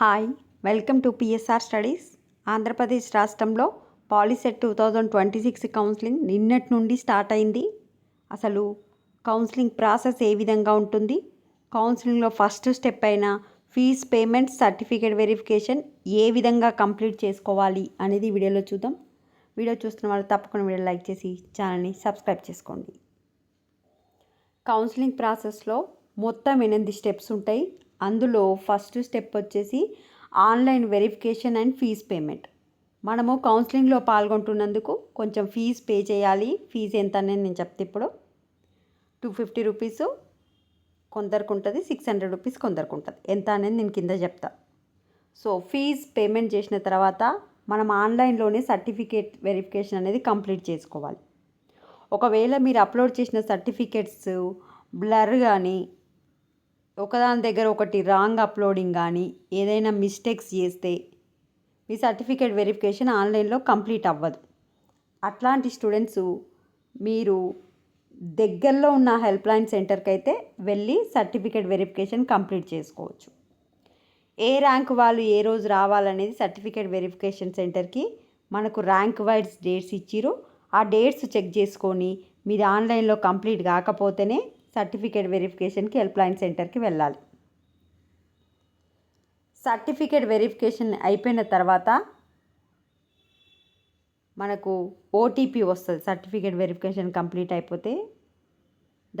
Hi, welcome to PSR studies. Andhra Pradesh రాష్ట్రంలో POLYCET 2026 counselling నిన్నటి నుండి స్టార్ట్ అయింది. అసలు కౌన్సిలింగ్ ప్రాసెస్ ఏ విధంగా ఉంటుంది, కౌన్సిలింగ్లో ఫస్ట్ స్టెప్ అయిన ఫీజ్ పేమెంట్ సర్టిఫికేట్ వెరిఫికేషన్ ఏ విధంగా కంప్లీట్ చేసుకోవాలి అనేది వీడియోలో చూద్దాం. వీడియో చూస్తున్న వాళ్ళు తప్పకుండా వీడియో లైక్ చేసి ఛానల్ని సబ్స్క్రైబ్ చేసుకోండి. కౌన్సిలింగ్ ప్రాసెస్లో మొత్తం 8 స్టెప్స్ ఉంటాయి. అందులో ఫస్ట్ స్టెప్ వచ్చేసి online verification and fees payment. మనము కౌన్సిలింగ్లో పాల్గొంటున్నందుకు కొంచెం ఫీజ్ పే చేయాలి. ఫీజు ఎంత అనేది నేను చెప్తే ఇప్పుడు 250 రూపీస్ కొందరికి ఉంటుంది, 600 రూపీస్ కొందరికి ఉంటుంది. ఎంత అనేది నేను కింద చెప్తా. సో ఫీజ్ పేమెంట్ చేసిన తర్వాత మనం ఆన్లైన్లోనే సర్టిఫికేట్ వెరిఫికేషన్ అనేది కంప్లీట్ చేసుకోవాలి. ఒకవేళ మీరు అప్లోడ్ చేసిన సర్టిఫికేట్స్ బ్లర్ కానీ, ఒకదాని దగ్గర ఒకటి రాంగ్ అప్లోడింగ్ కానీ, ఏదైనా మిస్టేక్స్ చేస్తే మీ సర్టిఫికేట్ వెరిఫికేషన్ ఆన్లైన్లో కంప్లీట్ అవ్వదు. అట్లాంటి స్టూడెంట్స్ మీరు దగ్గరలో ఉన్న హెల్ప్ లైన్ సెంటర్కి అయితే వెళ్ళి సర్టిఫికేట్ వెరిఫికేషన్ కంప్లీట్ చేసుకోవచ్చు. ఏ ర్యాంక్ వాళ్ళు ఏ రోజు రావాలనేది సర్టిఫికేట్ వెరిఫికేషన్ సెంటర్కి మనకు ర్యాంక్ వైజ్ డేట్స్ ఇచ్చిరు. ఆ డేట్స్ చెక్ చేసుకొని మీరు ఆన్లైన్లో కంప్లీట్ కాకపోతేనే సర్టిఫికేట్ వెరిఫికేషన్కి హెల్ప్ లైన్ సెంటర్కి వెళ్ళాలి. సర్టిఫికేట్ వెరిఫికేషన్ అయిపోయిన తర్వాత మనకు ఓటీపీ వస్తుంది. సర్టిఫికేట్ వెరిఫికేషన్ కంప్లీట్ అయిపోతే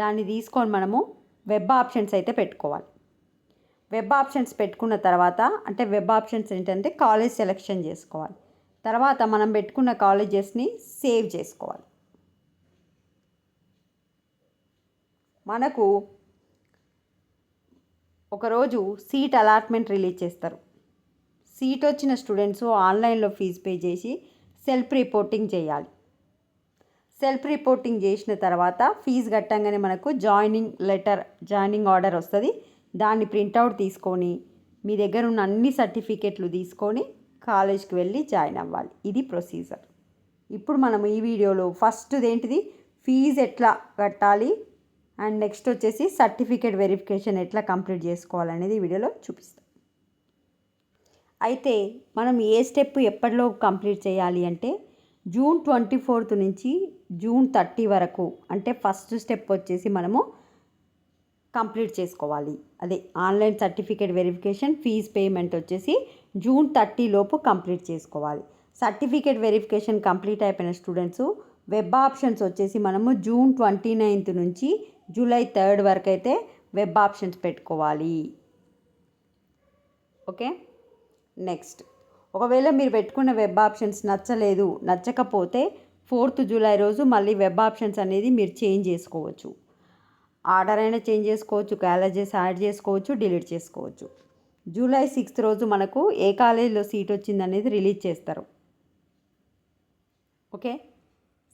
దాన్ని తీసుకొని మనము వెబ్ ఆప్షన్స్ అయితే పెట్టుకోవాలి. వెబ్ ఆప్షన్స్ పెట్టుకున్న తర్వాత, అంటే వెబ్ ఆప్షన్స్ ఏంటంటే కాలేజ్ సెలెక్షన్ చేసుకోవాలి. తర్వాత మనం పెట్టుకున్న కాలేజెస్ని సేవ్ చేసుకోవాలి. మనకు ఒకరోజు సీట్ అలాట్మెంట్ రిలీజ్ చేస్తారు. సీట్ వచ్చిన స్టూడెంట్స్ ఆన్లైన్లో ఫీజు పే చేసి సెల్ఫ్ రిపోర్టింగ్ చేయాలి. సెల్ఫ్ రిపోర్టింగ్ చేసిన తర్వాత ఫీజు కట్టంగానే మనకు జాయినింగ్ ఆర్డర్ వస్తుంది. దాన్ని ప్రింట్అవుట్ తీసుకొని మీ దగ్గర ఉన్న అన్ని సర్టిఫికెట్లు తీసుకొని కాలేజ్కి వెళ్ళి జాయిన్ అవ్వాలి. ఇది ప్రొసీజర్. ఇప్పుడు మనం ఈ వీడియోలో ఫస్ట్ది ఏంటిది, ఫీజు ఎట్లా కట్టాలి అండ్ నెక్స్ట్ వచ్చేసి సర్టిఫికేట్ వెరిఫికేషన్ ఎట్లా కంప్లీట్ చేసుకోవాలనేది ఈ వీడియోలో చూపిస్తాం. అయితే మనం ఏ స్టెప్ ఎప్పటిలో కంప్లీట్ చేయాలి అంటే జూన్ 24 నుంచి జూన్ 30 వరకు, అంటే ఫస్ట్ స్టెప్ వచ్చేసి మనము కంప్లీట్ చేసుకోవాలి. అదే online certificate verification fees payment వచ్చేసి జూన్ 30 లోపు కంప్లీట్ చేసుకోవాలి. సర్టిఫికేట్ వెరిఫికేషన్ కంప్లీట్ అయిపోయిన స్టూడెంట్స్ వెబ్ ఆప్షన్స్ వచ్చేసి మనము జూన్ 29 నుంచి జూలై 3 వరకు అయితే వెబ్ ఆప్షన్స్ పెట్టుకోవాలి. ఓకే, నెక్స్ట్ ఒకవేళ మీరు పెట్టుకున్న వెబ్ ఆప్షన్స్ నచ్చకపోతే 4th జూలై రోజు మళ్ళీ వెబ్ ఆప్షన్స్ అనేది మీరు చేంజ్ చేసుకోవచ్చు. ఆర్డర్ అయినా చేంజ్ చేసుకోవచ్చు, కాలేజెస్ యాడ్ చేసుకోవచ్చు, డిలీట్ చేసుకోవచ్చు. జూలై 6th రోజు మనకు ఏ కాలేజీలో సీట్ వచ్చిందనేది రిలీజ్ చేస్తారు. ఓకే,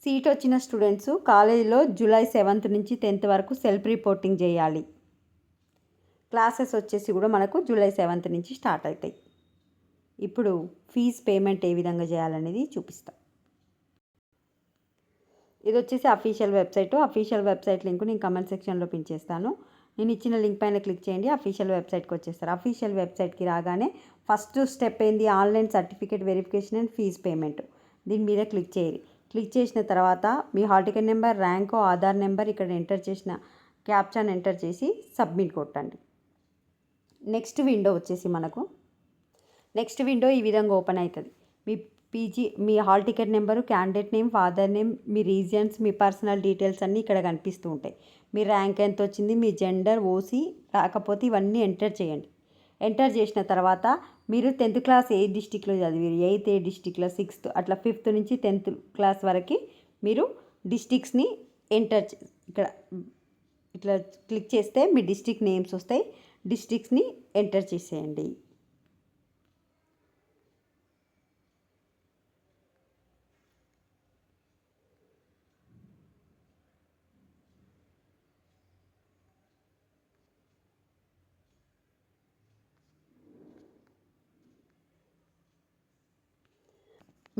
సీట్ వచ్చిన స్టూడెంట్స్ కాలేజీలో జూలై 7th నుంచి 10th వరకు సెల్ఫ్ రిపోర్టింగ్ చేయాలి. క్లాసెస్ వచ్చేసి కూడా మనకు జూలై 7th నుంచి స్టార్ట్ అవుతాయి. ఇప్పుడు ఫీజ్ పేమెంట్ ఏ విధంగా చేయాలనేది చూపిస్తాం. ఇది వచ్చేసి అఫీషియల్ వెబ్సైట్ లింక్ నేను కమెంట్ సెక్షన్లో పిన్ చేస్తాను. నేను ఇచ్చిన లింక్ పైన క్లిక్ చేయండి, అఫీషియల్ వెబ్సైట్కి వచ్చేస్తారు. అఫీషియల్ వెబ్సైట్కి రాగానే ఫస్ట్ స్టెప్ ఏంది, online certificate verification and fees payment. దీని మీద క్లిక్ చేయాలి. క్లిక్ చేసిన తర్వాత మీ hall ticket number, rank, Aadhaar number ఇక్కడ ఎంటర్ చేసిన క్యాప్చాని ఎంటర్ చేసి సబ్మిట్ కొట్టండి. నెక్స్ట్ విండో ఈ విధంగా ఓపెన్ అవుతుంది. మీ hall ticket number, candidate name, father name, మీ రీజన్స్, మీ పర్సనల్ డీటెయిల్స్ అన్నీ ఇక్కడ కనిపిస్తూ ఉంటాయి. మీ ర్యాంక్ ఎంత వచ్చింది, మీ జెండర్, ఓసీ రాకపోతే ఇవన్నీ ఎంటర్ చేయండి. ఎంటర్ చేసిన తర్వాత మీరు 10th క్లాస్ ఏ డిస్టిక్లో చదివారు, 8th ఏ డిస్టిక్లో, 6th అట్లా 5th నుంచి 10th క్లాస్ వరకు మీరు డిస్టిక్స్ని ఇక్కడ ఇట్లా క్లిక్ చేస్తే మీ డిస్టిక్ నేమ్స్ వస్తాయి. డిస్టిక్స్ని ఎంటర్ చేసేయండి.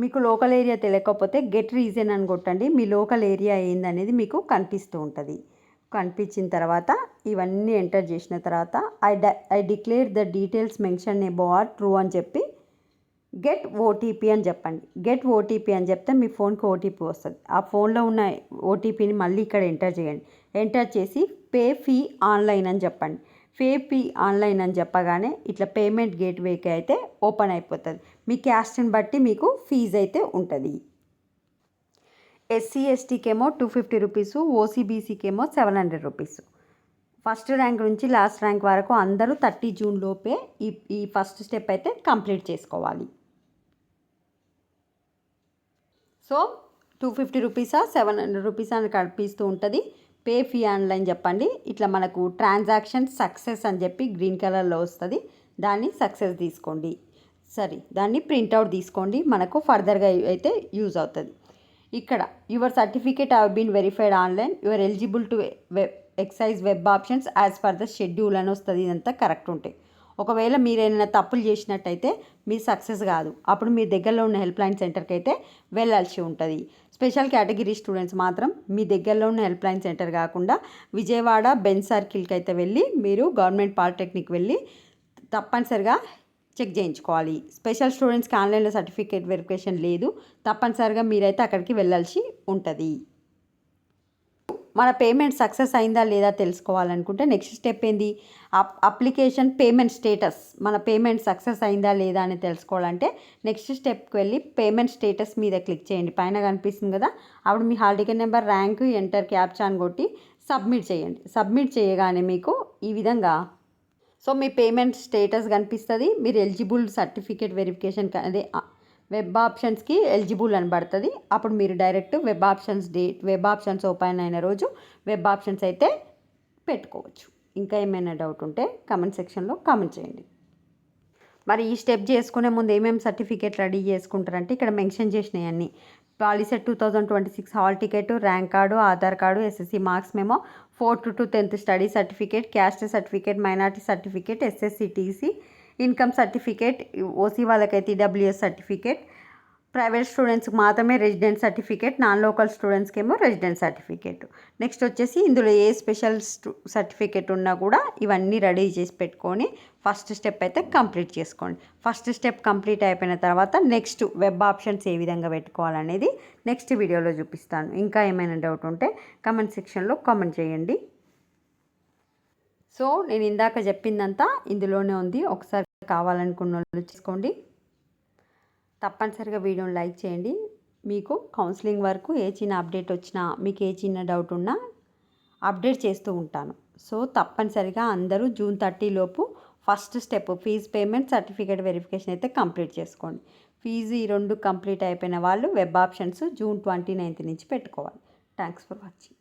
మీకు లోకల్ ఏరియా తెలియకపోతే గెట్ రీజన్ అని కొట్టండి. మీ లోకల్ ఏరియా ఏందనేది మీకు కనిపిస్తూ ఉంటుంది. కనిపించిన తర్వాత ఇవన్నీ ఎంటర్ చేసిన తర్వాత I declare the details mention above are true అని చెప్పి గెట్ ఓటీపీ అని చెప్పండి. గెట్ ఓటీపీ అని చెప్తే మీ ఫోన్కి ఓటీపీ వస్తుంది. ఆ ఫోన్లో ఉన్న ఓటీపీని మళ్ళీ ఇక్కడ ఎంటర్ చేయండి. ఎంటర్ చేసి పే ఫీ ఆన్లైన్ అని చెప్పండి. పే ఫీ ఆన్లైన్ అని చెప్పగానే ఇట్లా పేమెంట్ గేట్వేకి అయితే ఓపెన్ అయిపోతుంది. మీ క్యాస్ట్ని బట్టి మీకు ఫీజు అయితే ఉంటుంది. ఎస్సీ ఎస్టీకేమో 250 రూపీస్, ఓసీబీసీకేమో 700 రూపీస్. ఫస్ట్ ర్యాంక్ నుంచి లాస్ట్ ర్యాంక్ వరకు అందరూ 30 జూన్ లోపే ఈ ఫస్ట్ స్టెప్ అయితే కంప్లీట్ చేసుకోవాలి. సో 250 రూపీసా 700 రూపీస్ అని కనిపిస్తూ ఉంటుంది. పే ఫీ ఆన్లైన్ చెప్పండి. ఇట్లా మనకు ట్రాన్సాక్షన్ సక్సెస్ అని చెప్పి గ్రీన్ కలర్లో వస్తుంది. దాన్ని సక్సెస్ తీసుకోండి. దాన్ని ప్రింట్అవుట్ తీసుకోండి. మనకు ఫర్దర్గా అయితే యూజ్ అవుతుంది. ఇక్కడ your certificate have been verified online, your eligible to exercise web options as per the schedule అని వస్తుంది. ఇదంతా కరెక్ట్ ఉంటాయి. ఒకవేళ మీరు ఏమైనా తప్పులు చేసినట్టయితే మీరు సక్సెస్ కాదు. అప్పుడు మీ దగ్గరలో ఉన్న హెల్ప్ లైన్ సెంటర్కి అయితే వెళ్ళాల్సి ఉంటుంది. స్పెషల్ కేటగిరీ స్టూడెంట్స్ మాత్రం మీ దగ్గరలో ఉన్న హెల్ప్ లైన్ సెంటర్ కాకుండా విజయవాడ బెంజ్ సర్కిల్కి అయితే వెళ్ళి మీరు గవర్నమెంట్ పాలిటెక్నిక్ వెళ్ళి తప్పనిసరిగా చెక్ చేయించుకోవాలి. స్పెషల్ స్టూడెంట్స్కి ఆన్లైన్లో సర్టిఫికేట్ వెరిఫికేషన్ లేదు. తప్పనిసరిగా మీరైతే అక్కడికి వెళ్ళాల్సి ఉంటుంది. మన పేమెంట్ సక్సెస్ అయిందా లేదా తెలుసుకోవాలనుకుంటే నెక్స్ట్ స్టెప్ ఏంది? Application payment status. మన పేమెంట్ సక్సెస్ అయిందా లేదా అని తెలుసుకోవాలంటే నెక్స్ట్ స్టెప్కి వెళ్ళి పేమెంట్ స్టేటస్ మీద క్లిక్ చేయండి. పైన కనిపిస్తుంది కదా, అప్పుడు మీ hall ticket number, rank, enter captcha అని కొట్టి సబ్మిట్ చేయండి. సబ్మిట్ చేయగానే మీకు ఈ విధంగా మీ పేమెంట్ స్టేటస్ కనిపిస్తుంది. మీరు ఎలిజిబుల్ సర్టిఫికేట్ వెరిఫికేషన్ అదే వెబ్ ఆప్షన్స్కి ఎలిజిబుల్ అని పడుతుంది. అప్పుడు మీరు డైరెక్ట్ వెబ్ ఆప్షన్స్ ఓపెన్ అయిన రోజు వెబ్ ఆప్షన్స్ అయితే పెట్టుకోవచ్చు. ఇంకా ఏమైనా డౌట్ ఉంటే కామెంట్ సెక్షన్లో కామెంట్ చేయండి. మరి ఈ స్టెప్ చేసుకునే ముందు ఏమేమి సర్టిఫికేట్ రెడీ చేసుకుంటారంటే ఇక్కడ మెన్షన్ చేసినాయి అన్నీ. POLYCET 2026 hall ticket, rank card, Aadhaar card, SSC marks memo, 4th to 10th study certificate, caste certificate, minority certificate, SSC TC, income certificate, OC వాళ్ళకైతే ఈడబ్ల్యూఎస్ సర్టిఫికేట్, ప్రైవేట్ స్టూడెంట్స్కి మాత్రమే రెసిడెంట్ సర్టిఫికేట్, నాన్ లోకల్ స్టూడెంట్స్కి ఏమో resident certificate. Next వచ్చేసి ఇందులో ఏ special certificate ఉన్నా కూడా ఇవన్నీ రెడీ చేసి పెట్టుకొని ఫస్ట్ స్టెప్ అయితే కంప్లీట్ చేసుకోండి. ఫస్ట్ స్టెప్ కంప్లీట్ అయిపోయిన తర్వాత నెక్స్ట్ వెబ్ ఆప్షన్స్ ఏ విధంగా పెట్టుకోవాలనేది నెక్స్ట్ వీడియోలో చూపిస్తాను. ఇంకా ఏమైనా డౌట్ ఉంటే కామెంట్ సెక్షన్లో కామెంట్ చేయండి. సో నేను ఇందాక చెప్పిందంతా ఇందులోనే ఉంది. ఒకసారి కావాలనుకున్న వాళ్ళు చేసుకోండి. తప్పనిసరిగా వీడియోని లైక్ చేయండి. మీకు కౌన్సిలింగ్ వరకు ఏ చిన్న అప్డేట్ వచ్చినా, మీకు ఏ చిన్న డౌట్ ఉన్నా అప్డేట్ చేస్తూ ఉంటాను. సో తప్పనిసరిగా అందరూ June 30 లోపు first step fees payment, certificate verification అయితే కంప్లీట్ చేసుకోండి. ఫీజు ఈ 2 కంప్లీట్ అయిపోయిన వాళ్ళు వెబ్ ఆప్షన్స్ June 29 నుంచి పెట్టుకోవాలి. Thanks for watching.